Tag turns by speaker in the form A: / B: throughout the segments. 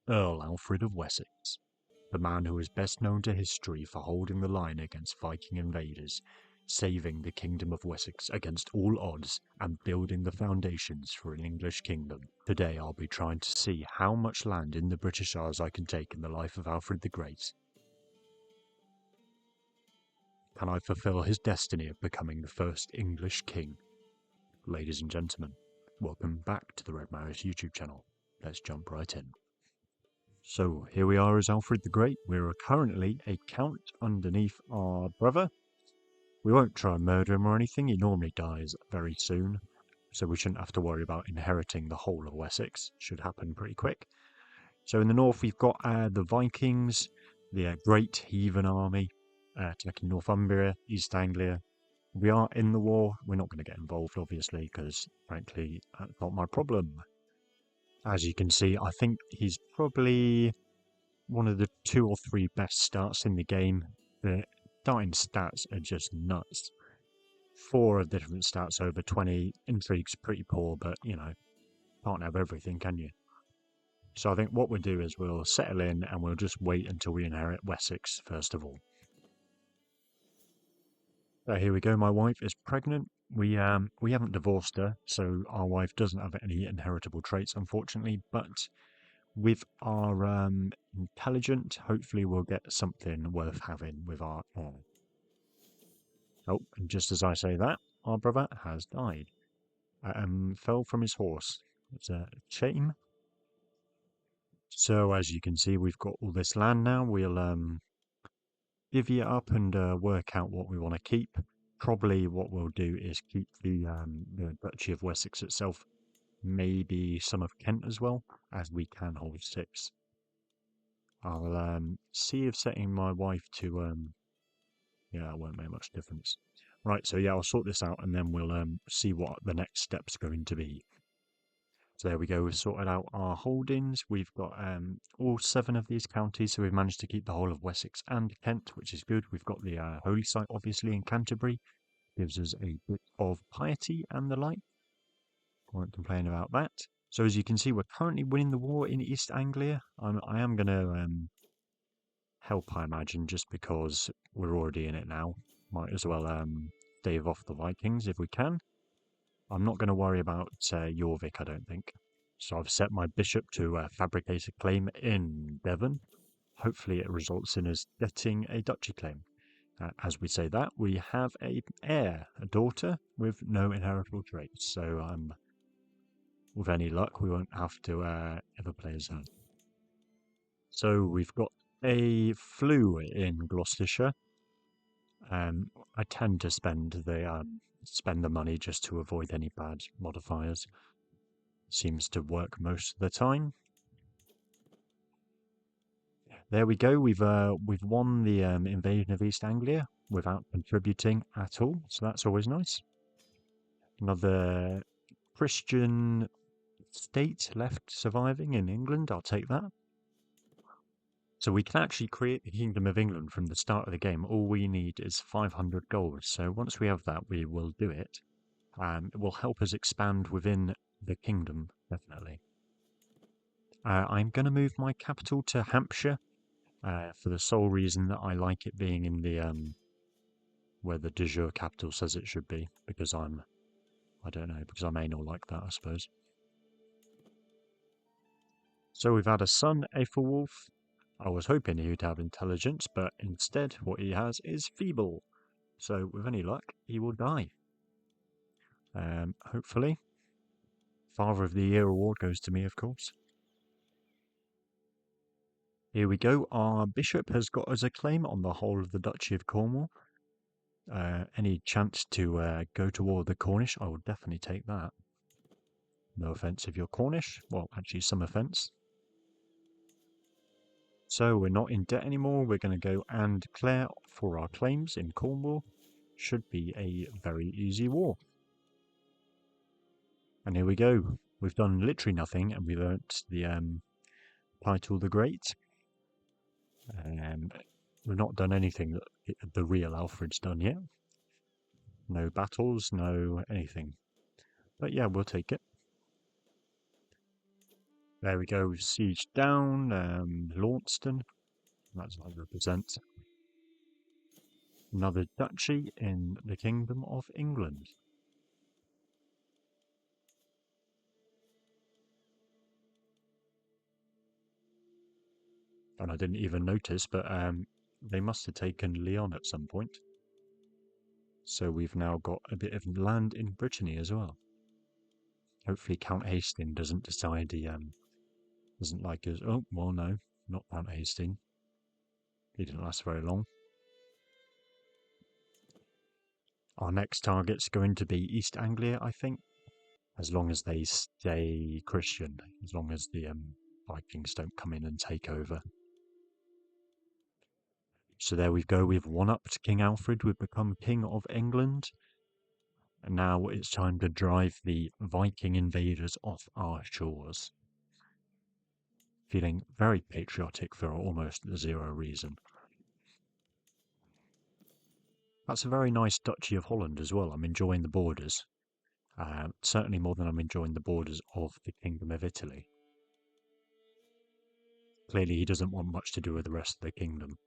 A: Earl Alfred of Wessex, the man who is best known to history for holding the line against Viking invaders, saving the Kingdom of Wessex against all odds, and building the foundations for an English kingdom. Today I'll be trying to see how much land in the British Isles I can take in the life of Alfred the Great. Can I fulfill his destiny of becoming the first English king? Ladies and gentlemen, welcome back to the Red Maris YouTube channel. Let's jump right in. So here we are as Alfred the Great. We're currently a count underneath our brother. We won't try and murder him or anything. He normally dies very soon, so we shouldn't have to worry about inheriting the whole of Wessex. Should happen pretty quick. So in the north we've got the Vikings, the Great Heathen Army, attacking Northumbria, East Anglia. We are in the war. We're not going to get involved, obviously, because frankly, that's not my problem. As you can see, I think he's probably one of the 2 or 3 best starts in the game. The starting stats are just nuts. 4 of the different stats over 20. Intrigue's pretty poor, but, you know, can't have everything, can you? So I think what we'll do is we'll settle in and we'll just wait until we inherit Wessex, first of all. Here we go. My wife is pregnant. We haven't divorced her, so our wife doesn't have any inheritable traits, unfortunately. But with our intelligent, hopefully we'll get something worth having with our heir. Oh, and just as I say that, our brother has died. Fell from his horse. It's a shame. So as you can see, we've got all this land now. We'll divvy it up and work out what we want to keep. Probably what we'll do is keep the Duchy of Wessex itself, maybe some of Kent as well, as we can hold 6. I'll see if setting my wife to yeah, it won't make much difference. Right, so yeah, I'll sort this out and then we'll see what the next step's going to be. So there we go, we've sorted out our holdings. We've got all 7 of these counties, so we've managed to keep the whole of Wessex and Kent, which is good. We've got the holy site, obviously, in Canterbury. Gives us a bit of piety and the like. Won't complain about that. So as you can see, we're currently winning the war in East Anglia. I am going to help, I imagine, just because we're already in it now. Might as well stave off the Vikings if we can. I'm not going to worry about Jorvik, I don't think. So I've set my bishop to fabricate a claim in Devon. Hopefully it results in us getting a duchy claim. As we say that, we have an heir, a daughter, with no inheritable traits. So with any luck, we won't have to ever play as her. So we've got a flu in Gloucestershire. I tend to spend the money just to avoid any bad modifiers. Seems to work most of the time. There we go. We've won the invasion of East Anglia without contributing at all, so that's always nice. Another Christian state left surviving in England. I'll take that. So we can actually create the Kingdom of England from the start of the game. All we need is 500 gold. So once we have that, we will do it. It will help us expand within the kingdom, definitely. I'm going to move my capital to Hampshire for the sole reason that I like it being in the where the de jure capital says it should be, because I don't know, because I'm anal like that, I suppose. So we've had a son, Aethelwulf. I was hoping he'd have intelligence, but instead what he has is feeble. So with any luck, he will die. Hopefully. Father of the Year award goes to me, of course. Here we go. Our bishop has got us a claim on the whole of the Duchy of Cornwall. Any chance to go to war with the Cornish, I will definitely take that. No offence if you're Cornish. Well, actually some offence. So we're not in debt anymore. We're going to go and declare for our claims in Cornwall. Should be a very easy war. And here we go. We've done literally nothing, and we learnt the title the Great. We've not done anything that the real Alfred's done yet. No battles, no anything. But yeah, we'll take it. There we go, we've sieged down Launceston. That's what I represent. Another duchy in the Kingdom of England. And I didn't even notice, but they must have taken Leon at some point. So we've now got a bit of land in Brittany as well. Hopefully Count Hastings doesn't decide he doesn't like us. Oh, well, no, not Count Hastings. He didn't last very long. Our next target's going to be East Anglia, I think. As long as they stay Christian. As long as the Vikings don't come in and take over. So there we go, we've one-upped King Alfred, we've become King of England. And now it's time to drive the Viking invaders off our shores. Feeling very patriotic for almost zero reason. That's a very nice Duchy of Holland as well. I'm enjoying the borders. Certainly more than I'm enjoying the borders of the Kingdom of Italy. Clearly he doesn't want much to do with the rest of the kingdom.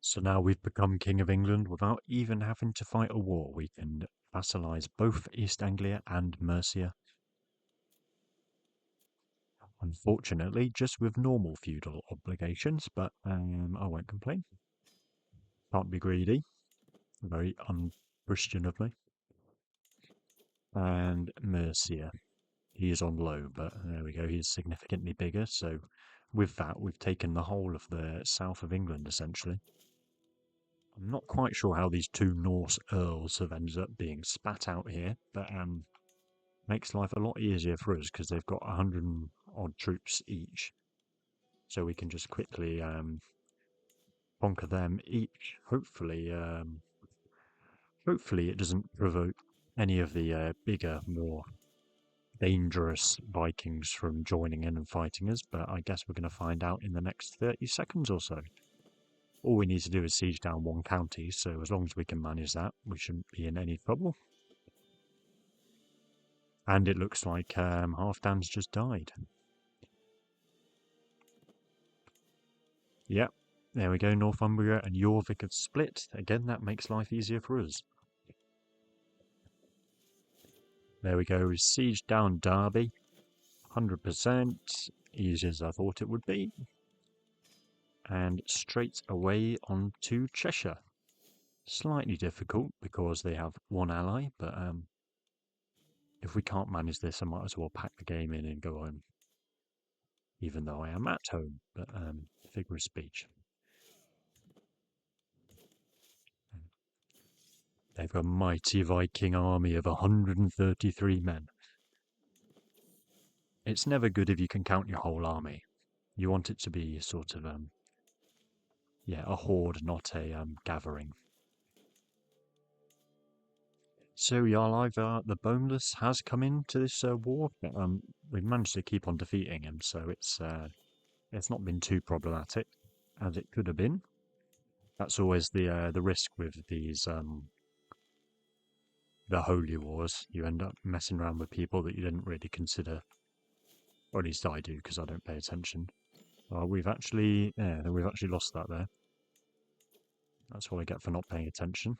A: So now we've become King of England without even having to fight a war. We can vassalize both East Anglia and Mercia. Unfortunately, just with normal feudal obligations, but I won't complain. Can't be greedy. Very un-Christian of me. And Mercia. He is on low, but there we go. He's significantly bigger, so with that, we've taken the whole of the south of England, essentially. I'm not quite sure how these two Norse earls have ended up being spat out here, but makes life a lot easier for us because they've got 100 odd troops each. So we can just quickly conquer them each. Hopefully, hopefully it doesn't provoke any of the bigger, more dangerous Vikings from joining in and fighting us, but I guess we're going to find out in the next 30 seconds or so. All we need to do is siege down one county, so as long as we can manage that, we shouldn't be in any trouble. And it looks like Halfdan's just died. Yep, there we go, Northumbria and Jorvik have split. Again, that makes life easier for us. There we go, siege down Derby. 100%, easy as I thought it would be. And straight away on to Cheshire. Slightly difficult because they have one ally, but if we can't manage this, I might as well pack the game in and go home. Even though I am at home, but figure of speech. They've a mighty Viking army of 133 men. It's never good if you can count your whole army. You want it to be sort of, yeah, a horde, not a gathering. So Jarl Ivar the Boneless has come into this war. We've managed to keep on defeating him, so it's not been too problematic as it could have been. That's always the risk with these the holy wars. You end up messing around with people that you didn't really consider, or at least I do because I don't pay attention. We've actually lost that there. That's what I get for not paying attention.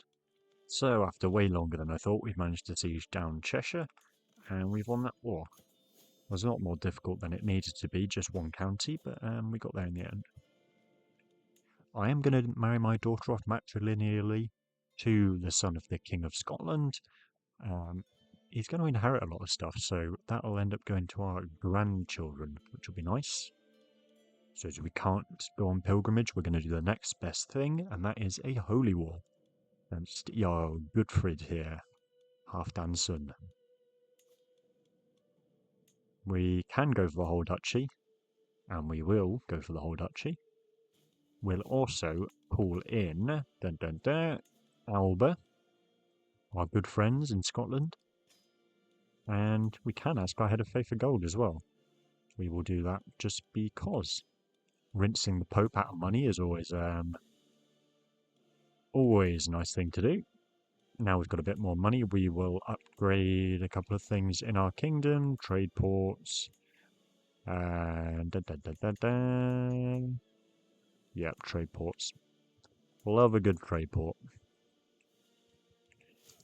A: So after way longer than I thought, we've managed to siege down Cheshire, and we've won that war. It was a lot more difficult than it needed to be, just one county, but we got there in the end. I am going to marry my daughter off matrilineally to the son of the King of Scotland. He's going to inherit a lot of stuff, so that'll end up going to our grandchildren, which will be nice. So as we can't go on pilgrimage, we're going to do the next best thing, and that is a holy war. And Jarl Gudfrid here, Halfdan's son. We can go for the whole duchy, and we will go for the whole duchy. We'll also call in Alba, our good friends in Scotland, and we can ask our head of faith for gold as well. We will do that just because. Rinsing the Pope out of money is always a nice thing to do. now we've got a bit more money, we will upgrade a couple of things in our kingdom, trade ports. Yep, trade ports. Love a good trade port.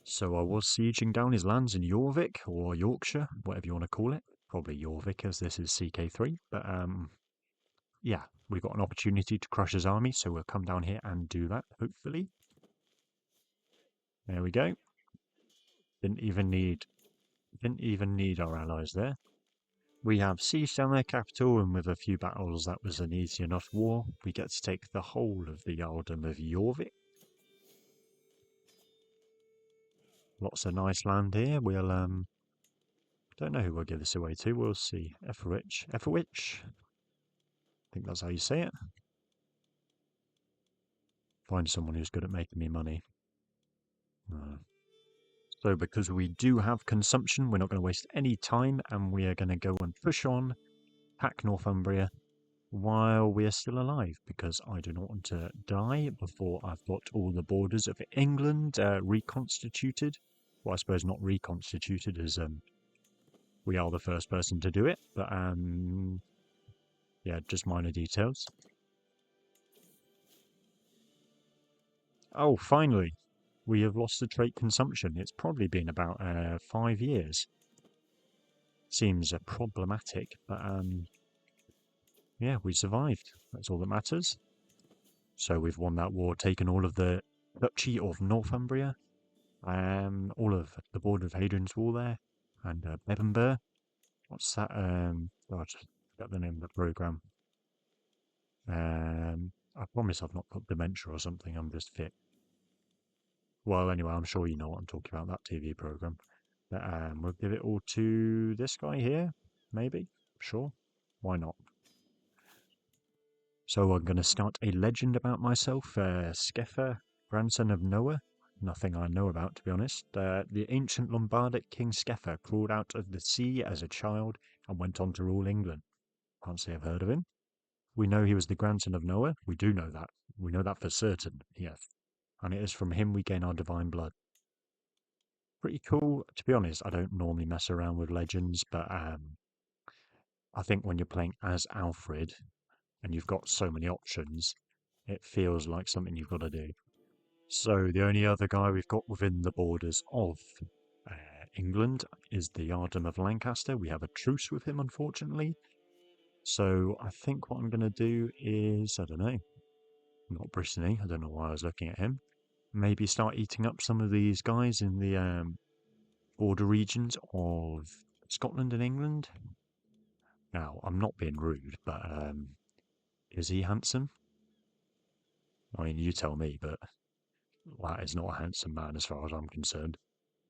A: So I was sieging down his lands in Jorvik, or Yorkshire, whatever you want to call it. Probably Jorvik, as this is CK3. But yeah, we got an opportunity to crush his army, so we'll come down here and do that, hopefully. There we go. Didn't even need our allies there. We have sieged down their capital, and with a few battles, that was an easy enough war. We get to take the whole of the Earldom of Jorvik. Lots of nice land here. We'll don't know who we'll give this away to. We'll see. Etherwich. I think that's how you say it. Find someone who's good at making me money. So because we do have consumption, we're not going to waste any time, and we are going to go and push on, pack Northumbria while we are still alive, because I do not want to die before I've got all the borders of England reconstituted. Well, I suppose not reconstituted, as we are the first person to do it, but yeah, just minor details. Oh, finally! We have lost the trait consumption. It's probably been about 5 years. Seems problematic, but yeah, we survived. That's all that matters. So we've won that war, taken all of the Duchy of Northumbria, all of the border of Hadrian's Wall there, and Bebbanburg. What's that? Oh, I just forgot the name of the program. I promise I've not got dementia or something. I'm just fit. Well, anyway, I'm sure you know what I'm talking about, that TV program. But, we'll give it all to this guy here, maybe? Sure. Why not? So I'm going to start a legend about myself, Skefer, grandson of Noah. Nothing I know about, to be honest. The ancient Lombardic king Skefer crawled out of the sea as a child and went on to rule England. Can't say I've heard of him. We know he was the grandson of Noah. We do know that. We know that for certain, yes. And it is from him we gain our divine blood. Pretty cool. To be honest, I don't normally mess around with legends, but I think when you're playing as Alfred and you've got so many options, it feels like something you've got to do. So the only other guy we've got within the borders of England is the Earldom of Lancaster. We have a truce with him, unfortunately. So I think what I'm going to do is, I don't know, not Brittany. I don't know why I was looking at him. Maybe start eating up some of these guys in the border regions of Scotland and England. Now, I'm not being rude, but is he handsome? I mean, you tell me, but that is not a handsome man as far as I'm concerned.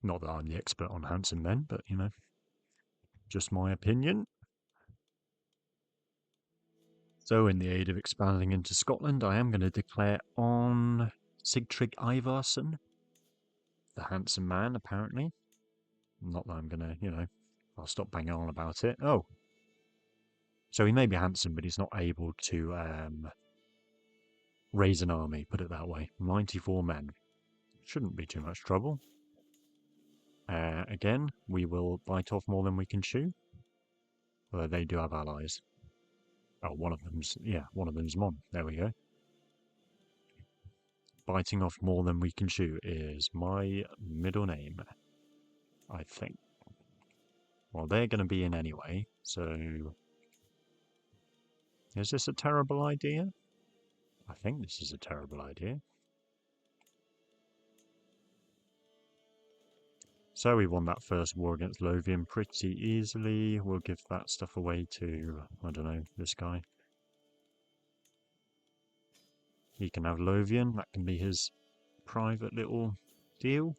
A: Not that I'm the expert on handsome men, but, you know, just my opinion. So, in the aid of expanding into Scotland, I am going to declare on Sigtryg Ivarsson, the handsome man, apparently. Not that I'm going to, you know, I'll stop banging on about it. Oh. So he may be handsome, but he's not able to raise an army, put it that way. 94 men. Shouldn't be too much trouble. Again, we will bite off more than we can chew. Although they do have allies. Oh, one of them's Mon. There we go. Biting off more than we can chew is my middle name, I think. Well, they're going to be in anyway, so... Is this a terrible idea? I think this is a terrible idea. So we won that first war against Lothian pretty easily. We'll give that stuff away to, I don't know, this guy. He can have Lothian, that can be his private little deal.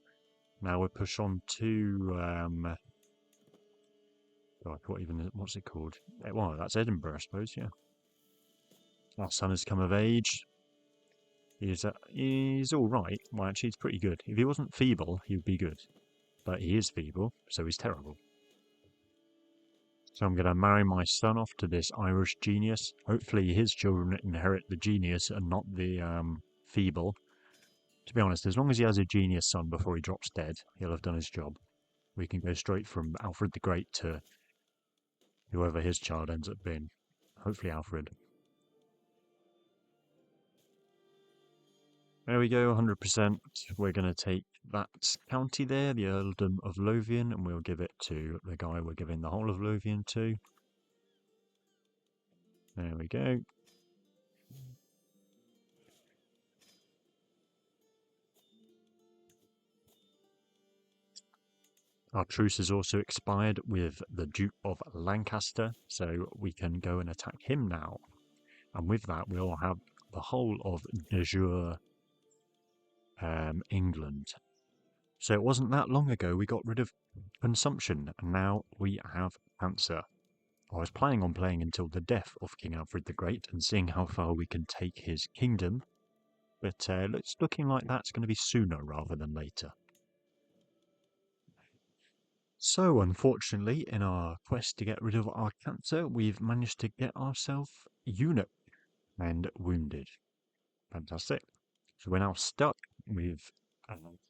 A: Now we'll push on to, God, what's it called? Well, that's Edinburgh, I suppose, yeah. Our son has come of age. He's alright. Well, actually, he's pretty good. If he wasn't feeble, he would be good. But he is feeble, so he's terrible. So I'm going to marry my son off to this Irish genius. Hopefully his children inherit the genius and not the feeble. To be honest, as long as he has a genius son before he drops dead, he'll have done his job. We can go straight from Alfred the Great to whoever his child ends up being. Hopefully Alfred. There we go, 100%. We're going to take that county there, the Earldom of Lothian, and we'll give it to the guy we're giving the whole of Lothian to. There we go. Our truce has also expired with the Duke of Lancaster, so we can go and attack him now. And with that, we'll have the whole of de jure England. So it wasn't that long ago we got rid of consumption, and now we have cancer. I was planning on playing until the death of King Alfred the Great and seeing how far we can take his kingdom, but it's looking like that's going to be sooner rather than later. So, unfortunately, in our quest to get rid of our cancer, we've managed to get ourselves eunuch and wounded. Fantastic. So we're now stuck with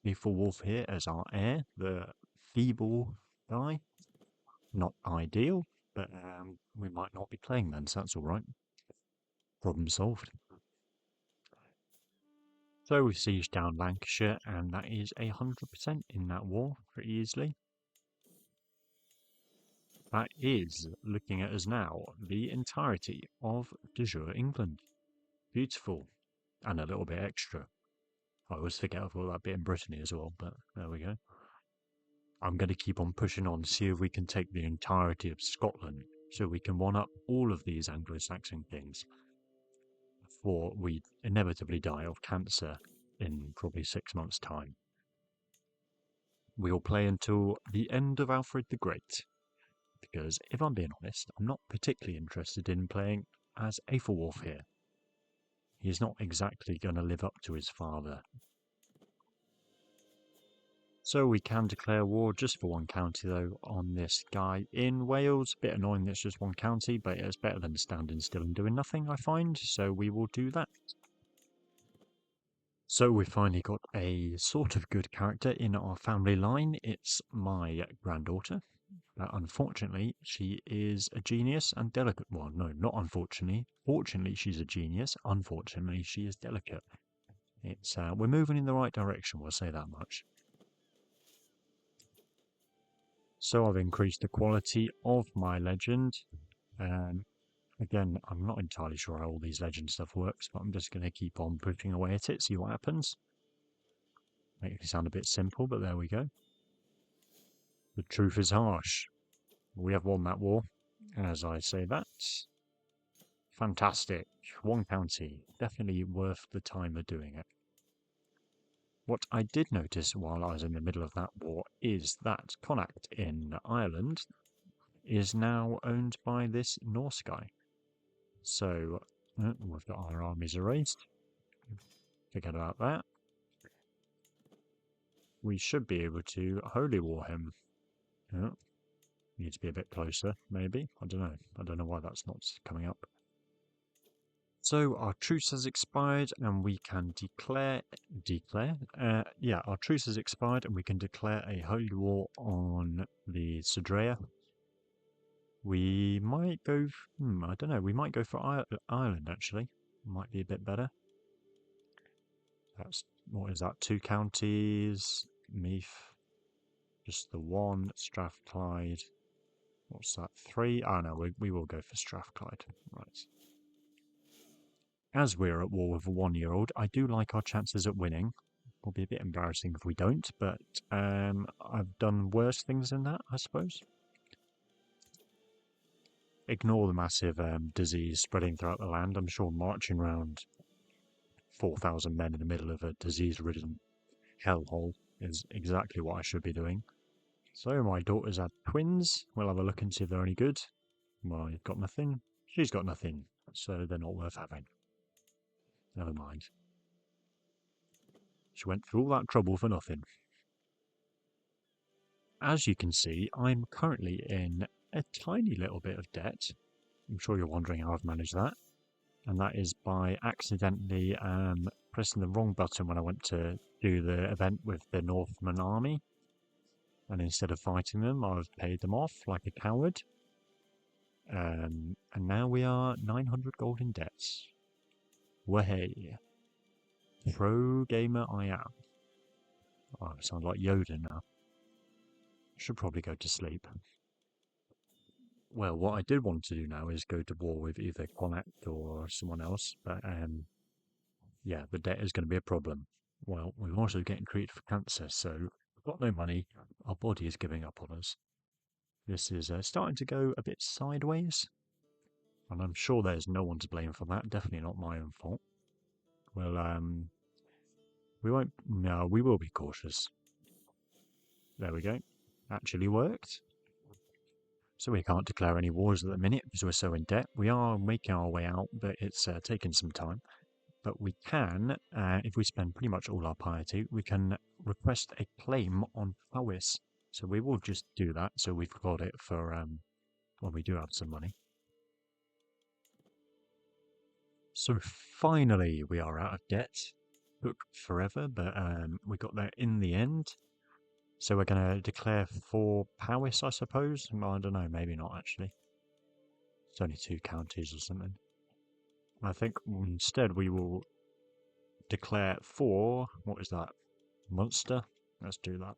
A: Lethal Wolf here as our heir, the feeble guy. Not ideal, but we might not be playing then, so that's alright. Problem solved. So we siege down Lancashire, and that is 100% in that war pretty easily. That is, looking at us now, the entirety of de jure England. Beautiful. And a little bit extra. I always forget I've got that bit in Brittany as well, but there we go. I'm going to keep on pushing on to see if we can take the entirety of Scotland, so we can one-up all of these Anglo-Saxon kings before we inevitably die of cancer in probably 6 months' time. We'll play until the end of Alfred the Great, because if I'm being honest, I'm not particularly interested in playing as Aethelwulf here. He's not exactly going to live up to his father. So we can declare war just for one county though on this guy in Wales. Bit annoying that it's just one county, but it's better than standing still and doing nothing, I find, so we will do that. So we finally got a sort of good character in our family line. It's my granddaughter. Unfortunately, she is a genius and delicate. Well, no, not unfortunately. Fortunately, she's a genius. Unfortunately, she is delicate. It's we're moving in the right direction, we'll say that much. So I've increased the quality of my legend. Again, I'm not entirely sure how all these legend stuff works, but I'm just going to keep on pushing away at it, see what happens. Makes me sound a bit simple, but there we go. The truth is harsh. We have won that war, as I say that. Fantastic. One county. Definitely worth the time of doing it. What I did notice while I was in the middle of that war is that Connacht in Ireland is now owned by this Norse guy. So we've got our armies erased. Forget about that. We should be able to holy war him. Need to be a bit closer, maybe. I don't know. I don't know why that's not coming up. So our truce has expired, and we can declare. Our truce has expired, and we can declare a holy war on the Sudrea. We might go. I don't know. We might go for Ireland. Actually, might be a bit better. That's what is that? 2 counties. Meath. Just the one. Strathclyde. What's that? 3? Oh no, we will go for Strathclyde. Right. As we're at war with a 1-year-old, I do like our chances at winning. Will be a bit embarrassing if we don't, but I've done worse things than that, I suppose. Ignore the massive disease spreading throughout the land. I'm sure marching around 4,000 men in the middle of a disease-ridden hellhole is exactly what I should be doing. So my daughters had twins. We'll have a look and see if they're any good. Well, you've got nothing. She's got nothing, so they're not worth having. Never mind. She went through all that trouble for nothing. As you can see, I'm currently in a tiny little bit of debt. I'm sure you're wondering how I've managed that. And that is by accidentally pressing the wrong button when I went to do the event with the Northman army. And instead of fighting them, I've paid them off like a coward. And now we are 900 gold in debts. Way. Pro gamer I am. Oh, I sound like Yoda now. Should probably go to sleep. Well, what I did want to do now is go to war with either Connacht or someone else, but yeah, the debt is going to be a problem. Well, we're also getting treated for cancer, so we've got no money. Our body is giving up on us. This is starting to go a bit sideways, and I'm sure there's no one to blame for that. Definitely not my own fault. Well, we won't. No, we will be cautious. There we go. Actually worked. So we can't declare any wars at the minute because we're so in debt. We are making our way out, but it's taking some time. But we can, if we spend pretty much all our piety, we can request a claim on Powys. So we will just do that, so we've got it for when we do have some money. So finally we are out of debt. Took forever, but we got there in the end. So we're going to declare for Powys, I suppose? I don't know, maybe not actually. It's only 2 counties or something. I think instead we will declare for, what is that, Munster? Let's do that.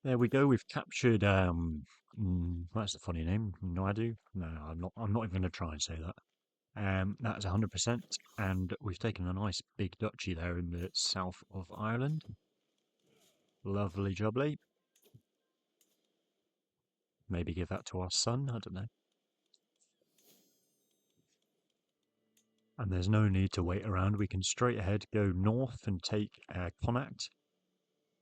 A: There we go, we've captured, that's a funny name, Naidu? No, I'm not even going to try and say that. That's 100%, and we've taken a nice big duchy there in the south of Ireland. Lovely jubbly. Maybe give that to our son, I don't know. And there's no need to wait around, we can straight ahead go north and take Connacht.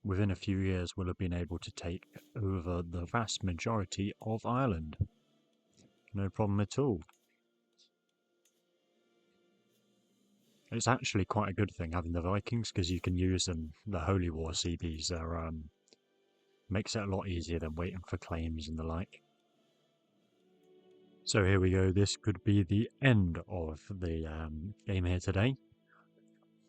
A: Within a few years we'll have been able to take over the vast majority of Ireland. No problem at all. It's actually quite a good thing having the Vikings because you can use them. The Holy War CBs are makes it a lot easier than waiting for claims and the like. So here we go, this could be the end of the game here today.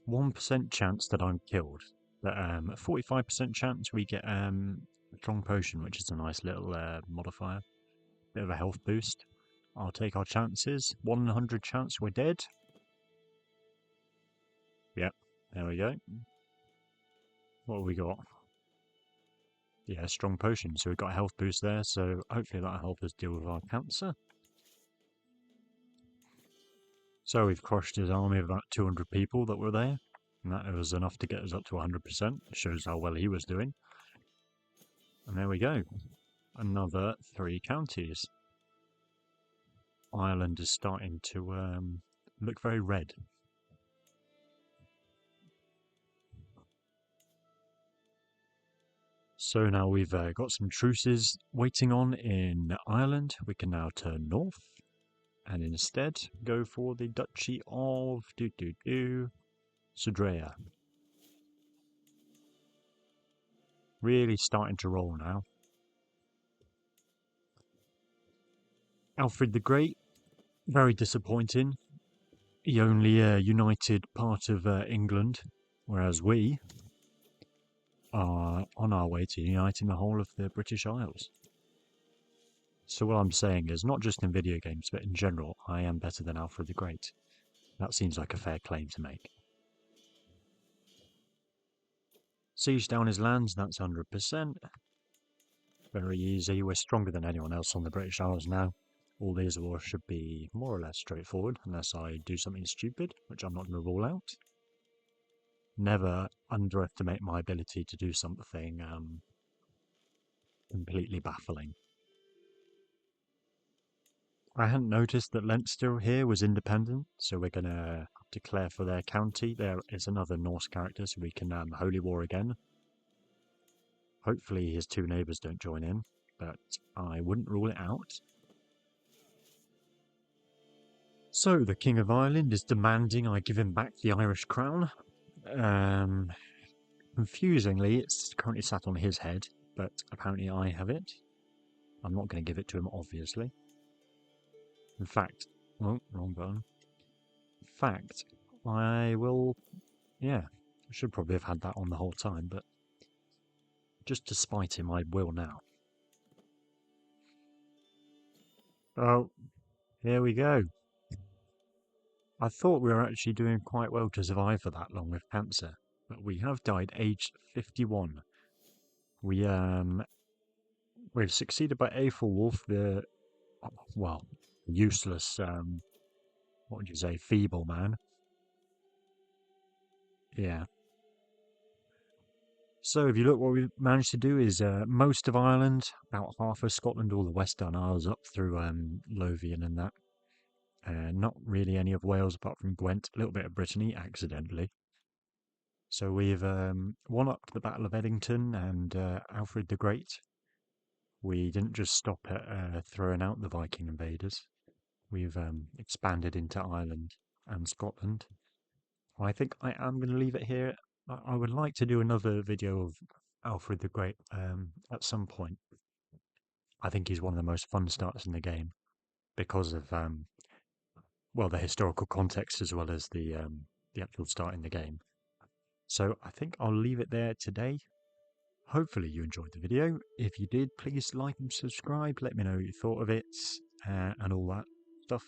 A: 1% chance that I'm killed, but 45% chance we get a strong potion, which is a nice little modifier. Bit of a health boost. I'll take our chances. 100 chance we're dead. Yep, there we go. What have we got? Yeah, strong potion. So we've got a health boost there, so hopefully that'll help us deal with our cancer. So we've crushed his army of about 200 people that were there. And that was enough to get us up to 100%. It shows how well he was doing. And there we go. Another 3 counties. Ireland is starting to look very red. So now we've got some truces waiting on in Ireland. We can now turn north and instead go for the Duchy of Sudrea. Really starting to roll now. Alfred the Great, very disappointing. He only united part of England, whereas we are on our way to uniting the whole of the British Isles. So what I'm saying is, not just in video games, but in general, I am better than Alfred the Great. That seems like a fair claim to make. Siege down his lands, that's 100%. Very easy, we're stronger than anyone else on the British Isles now. All these wars should be more or less straightforward, unless I do something stupid, which I'm not going to rule out. Never underestimate my ability to do something completely baffling. I hadn't noticed that Leinster here was independent, so we're going to declare for their county. There is another Norse character, so we can Holy War again. Hopefully his 2 neighbours don't join in, but I wouldn't rule it out. So the King of Ireland is demanding I give him back the Irish crown. Confusingly, it's currently sat on his head, but apparently I have it. I'm not going to give it to him, obviously. In fact, oh, wrong button. In fact, I will, yeah, I should probably have had that on the whole time, but just to spite him, I will now. Oh, here we go. I thought we were actually doing quite well to survive for that long with cancer, but we have died aged 51. We've succeeded by Aethelwulf, the well, useless what would you say, feeble man. Yeah. So if you look, what we've managed to do is most of Ireland, about half of Scotland, all the Western Isles up through Lothian and that. Not really any of Wales apart from Gwent, a little bit of Brittany accidentally. So we've won up the Battle of Edington and Alfred the Great. We didn't just stop at throwing out the Viking invaders. We've expanded into Ireland and Scotland. I think I am going to leave it here. I would like to do another video of Alfred the Great at some point. I think he's one of the most fun starts in the game because of well, the historical context as well as the actual start in the game. So I think I'll leave it there today. Hopefully you enjoyed the video. If you did, please like and subscribe. Let me know what you thought of it and all that stuff.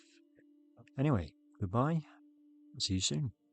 A: Anyway, goodbye. See you soon.